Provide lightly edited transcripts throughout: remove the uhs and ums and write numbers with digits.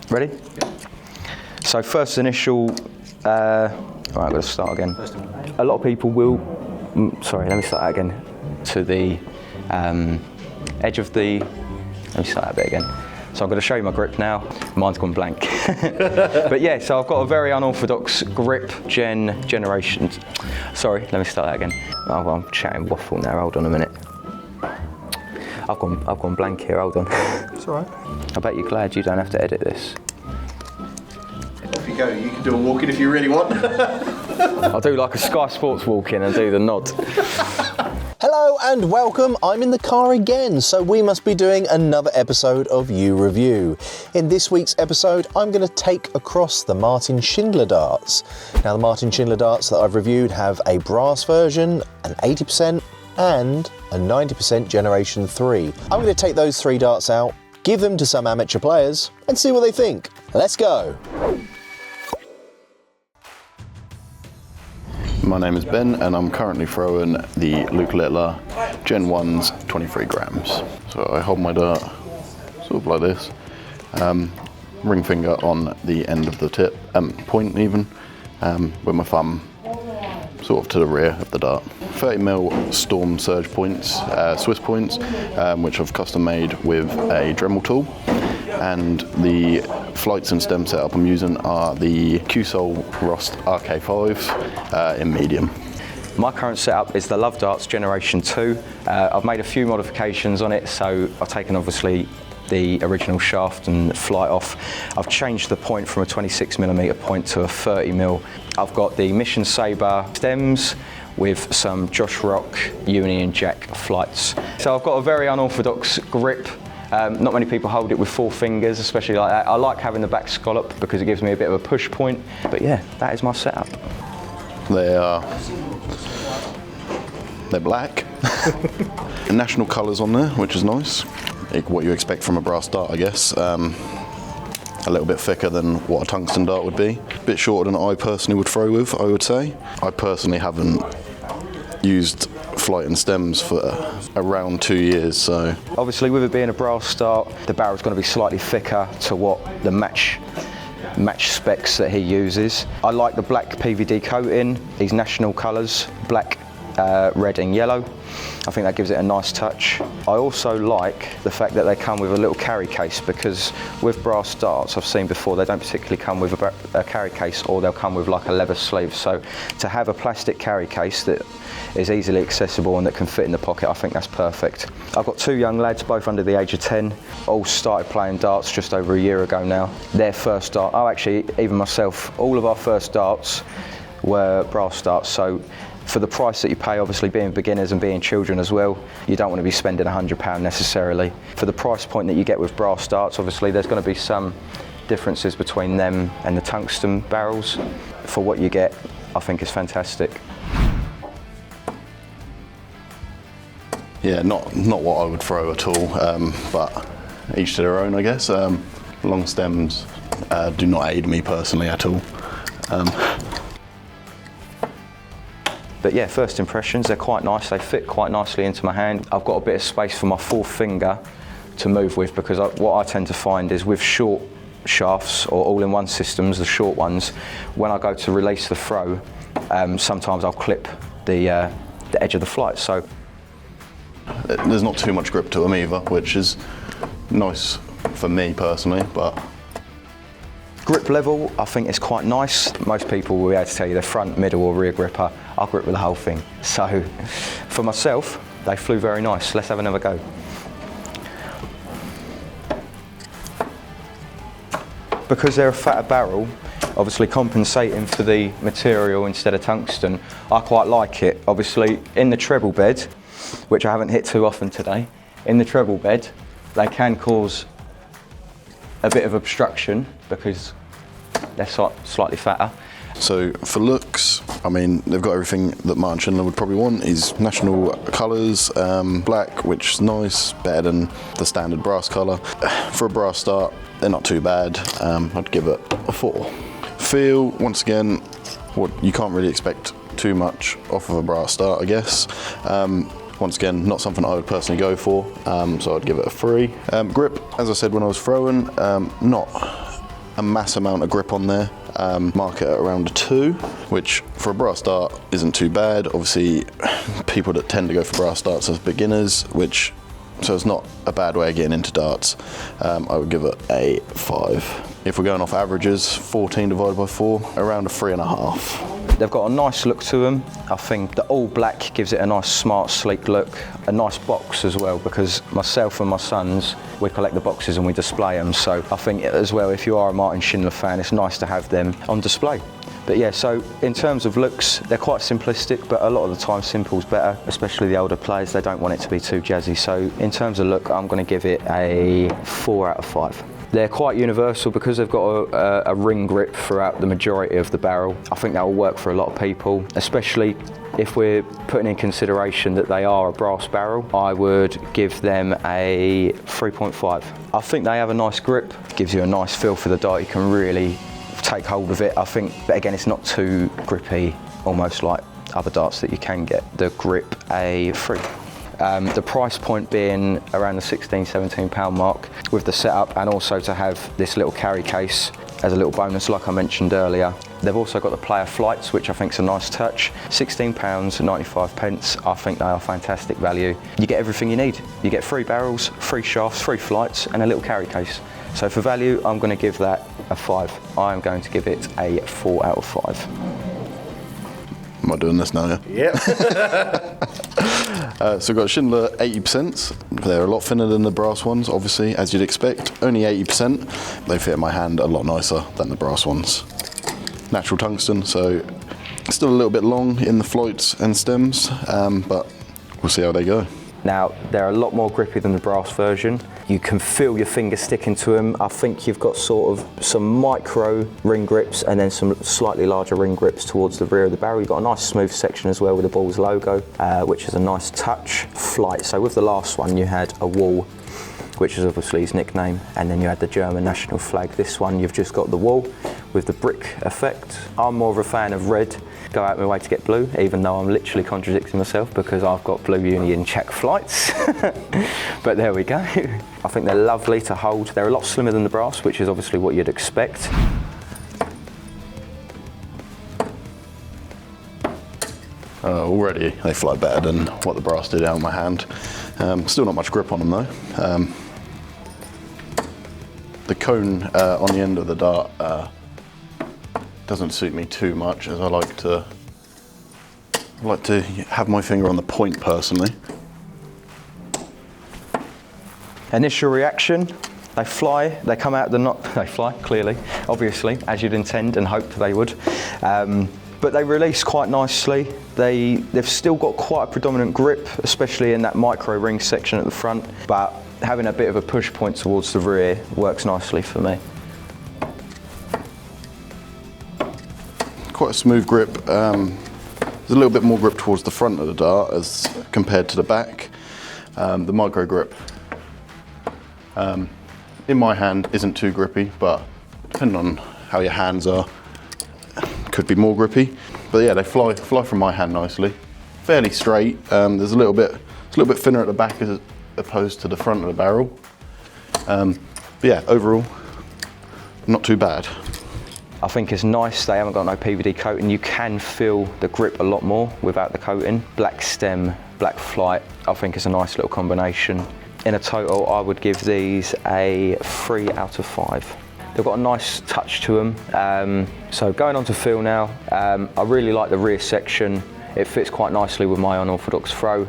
Ready? So first initial, right, I'm going to start again. A lot of people will, sorry, let me start that again. To the edge of the, let me start that bit again. So I'm going to show you my grip now. Mine's gone blank. But yeah, so I've got a very unorthodox grip generation. Sorry, let me start that again. Oh, well, I'm chatting waffle now, hold on a minute. I've gone blank here, hold on. It's all right. I bet you're glad you don't have to edit this. Off you go, you can do a walk-in if you really want. I'll do like a Sky Sports walk-in and do the nod. Hello and welcome. I'm in the car again, so we must be doing another episode of You Review. In this week's episode, I'm going to take across the Martin Schindler darts. Now, the Martin Schindler darts that I've reviewed have a brass version, an 80% and a 90% Generation 3. I'm going to take those three darts out, give them to some amateur players and see what they think. Let's go. My name is Ben and I'm currently throwing the Luke Littler Gen 1's 23 grams. So I hold my dart sort of like this, ring finger on the end of the tip, point even, with my thumb sort of to the rear of the dart. 30mm Storm Surge points, Swiss points, which I've custom made with a Dremel tool. And the flights and stem setup I'm using are the Q-Sol Rost RK5s in medium. My current setup is the Love Darts Generation 2. I've made a few modifications on it, so I've taken obviously the original shaft and flight off. I've changed the point from a 26mm point to a 30mm. I've got the Mission Sabre stems with some Josh Rock Union Jack flights. So I've got a very unorthodox grip. Not many people hold it with 4 fingers, especially like that. I like having the back scallop because it gives me a bit of a push point. But yeah, that is my setup. They're black. National colours on there, which is nice. What you expect from a brass dart, I guess. A little bit thicker than what a tungsten dart would be. A bit shorter than I personally would throw with, I would say. I personally haven't used flight and stems for around 2 years, so. Obviously with it being a brass dart, the barrel's going to be slightly thicker to what the match specs that he uses. I like the black PVD coating, these national colours, black, red and yellow. I think that gives it a nice touch. I also like the fact that they come with a little carry case, because with brass darts I've seen before they don't particularly come with a carry case, or they'll come with like a leather sleeve. So to have a plastic carry case that is easily accessible and that can fit in the pocket, I think that's perfect. I've got 2 young lads, both under the age of 10, all started playing darts just over a year ago now. Their first dart, oh actually even myself, all of our first darts were brass darts. So for the price that you pay, obviously being beginners and being children as well, you don't want to be spending £100 necessarily. For the price point that you get with brass darts, obviously there's going to be some differences between them and the tungsten barrels. For what you get, I think it's fantastic. Yeah, not what I would throw at all, but each to their own, I guess. Long stems do not aid me personally at all. But yeah, first impressions, they're quite nice. They fit quite nicely into my hand. I've got a bit of space for my 4th finger to move with, because what I tend to find is with short shafts or all-in-one systems, the short ones, when I go to release the throw, sometimes I'll clip the edge of the flight. So there's not too much grip to them either, which is nice for me personally, but grip level, I think it's quite nice. Most people will be able to tell you they're front, middle or rear gripper. I'll grip with the whole thing. So for myself, they flew very nice. Let's have another go. Because they're a fatter barrel, obviously compensating for the material instead of tungsten, I quite like it. Obviously in the treble bed, which I haven't hit too often today, in the treble bed, they can cause a bit of obstruction because they're slightly fatter. So for looks, I mean, they've got everything that Martin Schindler would probably want. Is national colours, black, which is nice, better than the standard brass colour. For a brass dart, they're not too bad. I'd give it a 4. Feel, once again, what you can't really expect too much off of a brass dart, I guess. Once again, not something I would personally go for, so I'd give it a 3. Grip, as I said when I was throwing, not a mass amount of grip on there. Mark it at around a 2, which for a brass dart isn't too bad. Obviously, people that tend to go for brass darts as beginners, so it's not a bad way of getting into darts. I would give it a 5. If we're going off averages, 14 divided by 4, around a 3.5. They've got a nice look to them. I think the all black gives it a nice, smart, sleek look. A nice box as well, because myself and my sons, we collect the boxes and we display them. So I think as well, if you are a Martin Schindler fan, it's nice to have them on display. But yeah, so in terms of looks, they're quite simplistic, but a lot of the time simple's better, especially the older players. They don't want it to be too jazzy. So in terms of look, I'm going to give it a 4 out of 5. They're quite universal because they've got a ring grip throughout the majority of the barrel. I think that will work for a lot of people, especially if we're putting in consideration that they are a brass barrel. I would give them a 3.5. I think they have a nice grip, gives you a nice feel for the dart. You can really take hold of it. I think, but again, it's not too grippy, almost like other darts that you can get. The grip, a 3. The price point being around the £16–17 mark with the setup, and also to have this little carry case as a little bonus like I mentioned earlier. They've also got the player flights, which I think is a nice touch. £16.95. I think they are fantastic value. You get everything you need. You get 3 barrels, 3 shafts, 3 flights and a little carry case. So for value, I'm going to give that a 5. I am going to give it a 4 out of 5. Am I doing this now? Yeah. So we've got Schindler 80%. They're a lot thinner than the brass ones, obviously, as you'd expect. Only 80%. They fit in my hand a lot nicer than the brass ones. Natural tungsten, so still a little bit long in the floats and stems, but we'll see how they go. Now, they're a lot more grippy than the brass version. You can feel your finger sticking to them. I think you've got sort of some micro ring grips and then some slightly larger ring grips towards the rear of the barrel. You've got a nice smooth section as well with the ball's logo, which is a nice touch. Flight, so with the last one you had a wall, which is obviously his nickname, and then you had the German national flag. This one you've just got the wall with the brick effect. I'm more of a fan of red. Go out my way to get blue, even though I'm literally contradicting myself because I've got blue Union check flights. But there we go. I think they're lovely to hold. They're a lot slimmer than the brass, which is obviously what you'd expect. Already they fly better than what the brass did out of my hand. Still not much grip on them though. The cone on the end of the dart doesn't suit me too much, as I like to have my finger on the point personally. Initial reaction, they fly, they come out the knot, they fly clearly, obviously, as you'd intend and hope they would. But they release quite nicely. They've still got quite a predominant grip, especially in that micro ring section at the front, but having a bit of a push point towards the rear works nicely for me. Quite a smooth grip. There's a little bit more grip towards the front of the dart as compared to the back. The micro grip in my hand isn't too grippy, but depending on how your hands are, could be more grippy. But yeah, they fly from my hand nicely. Fairly straight. There's a little bit thinner at the back as opposed to the front of the barrel. But yeah, overall, not too bad. I think it's nice, they haven't got no PVD coating. You can feel the grip a lot more without the coating. Black stem, black flight, I think it's a nice little combination. In a total, I would give these a 3 out of 5. They've got a nice touch to them. So going on to feel now, I really like the rear section. It fits quite nicely with my unorthodox throw.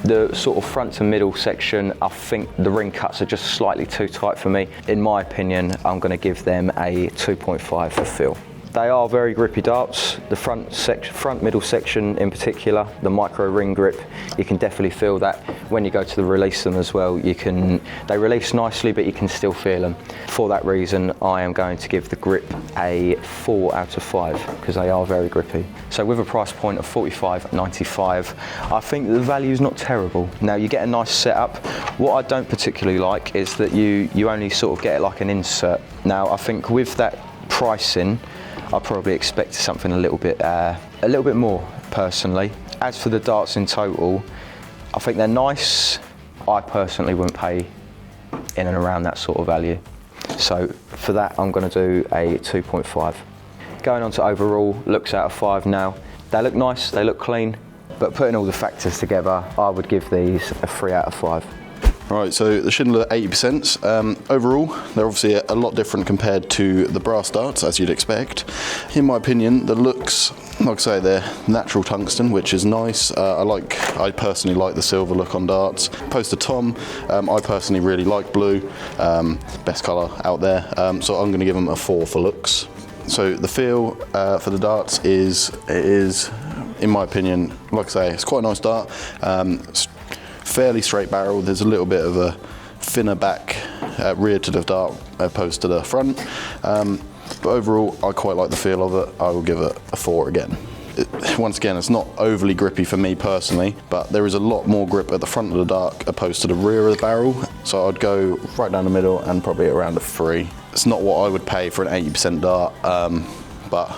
The sort of front to middle section, I think the ring cuts are just slightly too tight for me. In my opinion, I'm going to give them a 2.5 for feel. They are very grippy darts. The front middle section in particular, the micro ring grip, you can definitely feel that when you go to release them as well. They release nicely, but you can still feel them. For that reason, I am going to give the grip a 4 out of 5 because they are very grippy. So with a price point of £45.95, I think the value is not terrible. Now you get a nice setup. What I don't particularly like is that you only sort of get it like an insert. Now I think with that pricing, I probably expect something a little bit more personally. As for the darts in total, I think they're nice. I personally wouldn't pay in and around that sort of value. So for that, I'm going to do a 2.5. Going on to overall, looks out of 5 now. They look nice, they look clean, but putting all the factors together, I would give these a 3 out of 5. Right, so the Schindler 80%, overall, they're obviously a lot different compared to the brass darts, as you'd expect. In my opinion, the looks, like I say, they're natural tungsten, which is nice. I personally like the silver look on darts. Opposed to Tom, I personally really like blue, best colour out there, so I'm going to give them a 4 for looks. So the feel for the darts is, in my opinion, like I say, it's quite a nice dart. Fairly straight barrel. There's a little bit of a thinner back rear to the dart opposed to the front, but overall I quite like the feel of it. I will give it a 4 again. Once again, it's not overly grippy for me personally, but there is a lot more grip at the front of the dart opposed to the rear of the barrel, so I'd go right down the middle and probably around a 3. It's not what I would pay for an 80% dart, but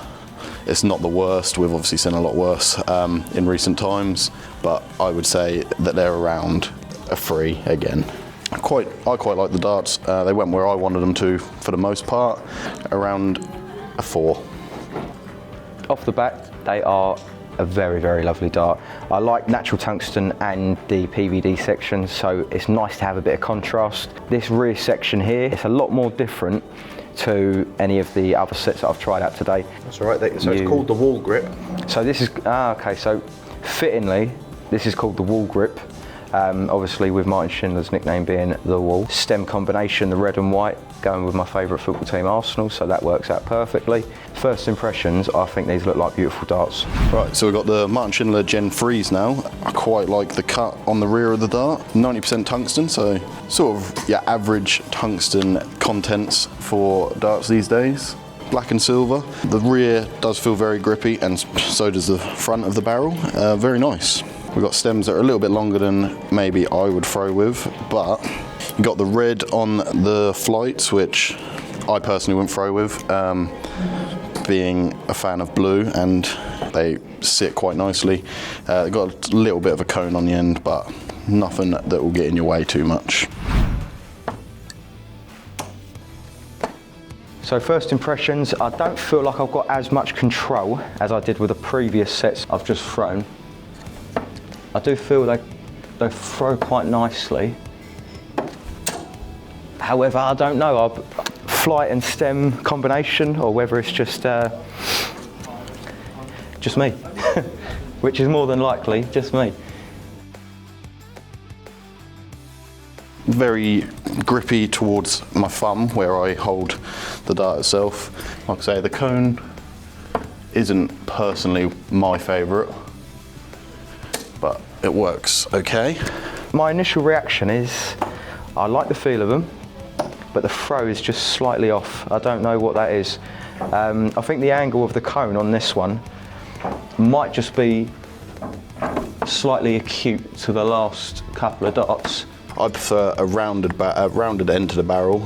it's not the worst. We've obviously seen a lot worse in recent times, but I would say that they're around a 3 again. I quite like the darts. They went where I wanted them to for the most part, around a 4. Off the bat, they are a very, very lovely dart. I like natural tungsten and the PVD section, so it's nice to have a bit of contrast. This rear section here, it's a lot more different to any of the other sets that I've tried out today. That's all right. So it's called the wall grip. So this is, okay, so fittingly, this is called the wall grip. Obviously with Martin Schindler's nickname being the wall. Stem combination, the red and white, going with my favourite football team, Arsenal, so that works out perfectly. First impressions, I think these look like beautiful darts. Right, so we've got the Martin Schindler Gen 3s now. I quite like the cut on the rear of the dart. 90% tungsten, so sort of average tungsten contents for darts these days. Black and silver. The rear does feel very grippy, and so does the front of the barrel. Very nice. We've got stems that are a little bit longer than maybe I would throw with, but you got the red on the flights, which I personally wouldn't throw with, being a fan of blue, and they sit quite nicely. They've got a little bit of a cone on the end, but nothing that will get in your way too much. So first impressions, I don't feel like I've got as much control as I did with the previous sets I've just thrown. I do feel they throw quite nicely. However, I don't know, flight and stem combination, or whether it's just me, which is more than likely just me. Very grippy towards my thumb where I hold the dart itself. Like I say, the cone isn't personally my favourite, but it works okay. My initial reaction is, I like the feel of them, but the throw is just slightly off. I don't know what that is. I think the angle of the cone on this one might just be slightly acute to the last couple of darts. I prefer a rounded end to the barrel,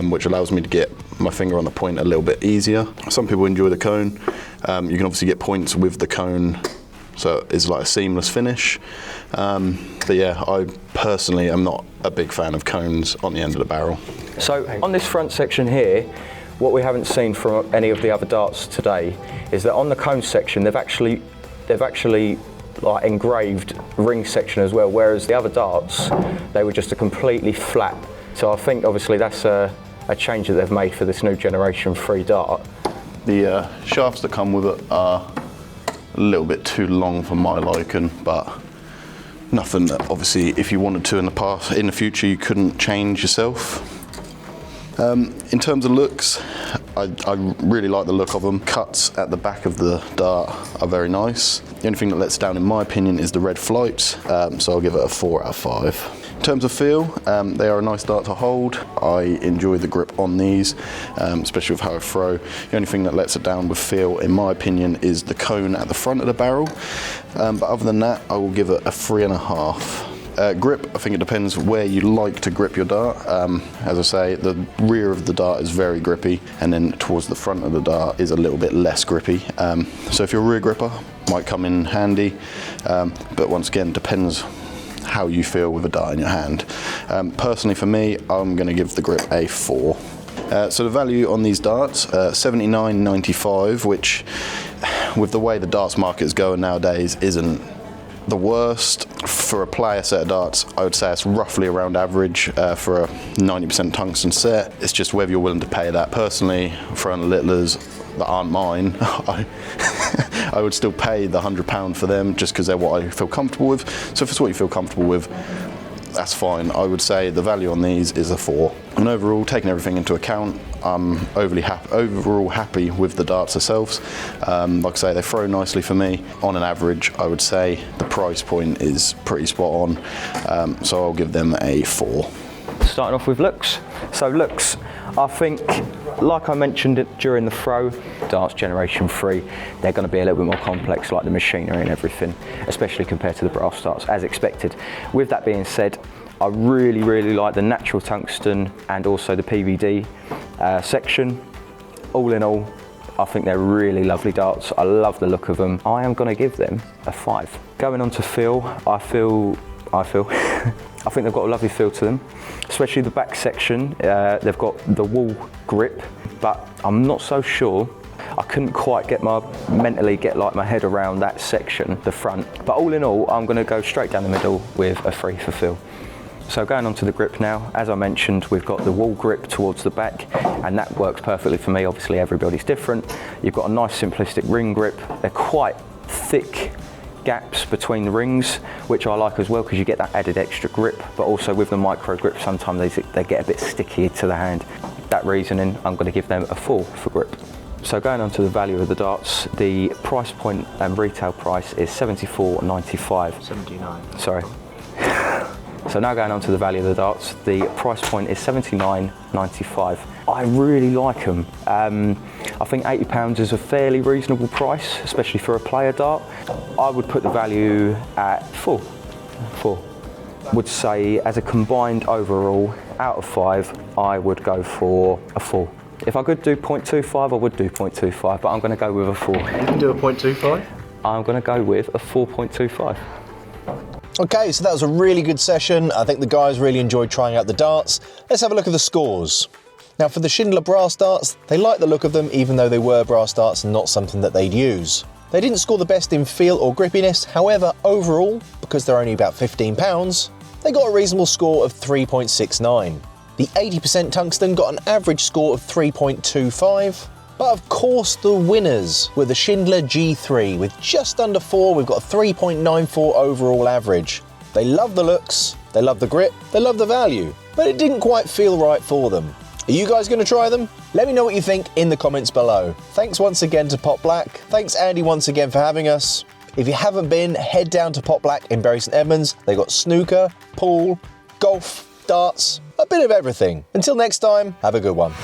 which allows me to get my finger on the point a little bit easier. Some people enjoy the cone. You can obviously get points with the cone, so it's like a seamless finish. But yeah, I personally am not a big fan of cones on the end of the barrel. So on this front section here, what we haven't seen from any of the other darts today is that on the cone section they've actually like engraved ring section as well, whereas the other darts, they were just a completely flat. So I think obviously that's a change that they've made for this new generation 3 dart. The shafts that come with it are a little bit too long for my liking, but nothing that obviously if you wanted to in the future you couldn't change yourself. In terms of looks, I really like the look of them. Cuts at the back of the dart are very nice. The only thing that lets down in my opinion is the red flights, so I'll give it a 4 out of 5. In terms of feel, they are a nice dart to hold. I enjoy the grip on these, especially with how I throw. The only thing that lets it down with feel, in my opinion, is the cone at the front of the barrel. But other than that, I will give it a 3.5. Grip, I think it depends where you like to grip your dart. As I say, the rear of the dart is very grippy, and then towards the front of the dart is a little bit less grippy. So if you're a rear gripper, might come in handy, but once again, depends how you feel with a dart in your hand. Personally for me, I'm going to give the grip a 4. So the value on these darts, $79.95, which with the way the darts market is going nowadays isn't the worst. For a player set of darts, I would say it's roughly around average for a 90% tungsten set. It's just whether you're willing to pay that. Personally, for littlers that aren't mine, I would still pay the £100 for them just because they're what I feel comfortable with. So if it's what you feel comfortable with, that's fine. I would say the value on these is a 4. And overall, taking everything into account, I'm overall happy with the darts themselves. Like I say, they throw nicely for me. On an average, I would say the price point is pretty spot on. So I'll give them a 4. Starting off with looks. So looks, I think, like I mentioned it during the throw, Darts Generation 3, they're going to be a little bit more complex, like the machinery and everything, especially compared to the brass darts, as expected. With that being said, I really like the natural tungsten and also the PVD section. All in all, I think they're really lovely darts. I love the look of them. I am going to give them a 5. Going on to feel, I think they've got a lovely feel to them, especially the back section. They've got the wool grip, but I'm not so sure. I couldn't quite mentally get my head around that section, the front. But all in all, I'm going to go straight down the middle with a 3 for feel. So going on to the grip now, as I mentioned, we've got the wool grip towards the back, and that works perfectly for me. Obviously, everybody's different. You've got a nice simplistic ring grip. They're quite thick gaps between the rings, which I like as well because you get that added extra grip, but also with the micro grip, sometimes they get a bit sticky to the hand. That reasoning, I'm going to give them a 4 for grip. So going on to the value of the darts, the price point and retail price is $74.95. 79. Sorry. So now going on to the value of the darts, the price point is $79.95. I really like them. I think £80 is a fairly reasonable price, especially for a player dart. I would put the value at 4. Would say as a combined overall, out of 5, I would go for a 4. If I could do 0.25, I would do 0.25, but I'm going to go with a 4. You can do a 0.25? I'm going to go with a 4.25. Okay, so that was a really good session. I think the guys really enjoyed trying out the darts. Let's have a look at the scores. Now for the Schindler brass darts, they liked the look of them even though they were brass darts and not something that they'd use. They didn't score the best in feel or grippiness, however, overall, because they're only about £15, they got a reasonable score of 3.69. The 80% tungsten got an average score of 3.25. But of course the winners were the Schindler G3. With just under 4, we've got a 3.94 overall average. They love the looks, they love the grip, they love the value, but it didn't quite feel right for them. Are you guys going to try them? Let me know what you think in the comments below. Thanks once again to Pot Black. Thanks Andy once again for having us. If you haven't been, head down to Pot Black in Bury St Edmunds. They got snooker, pool, golf, darts, a bit of everything. Until next time, have a good one.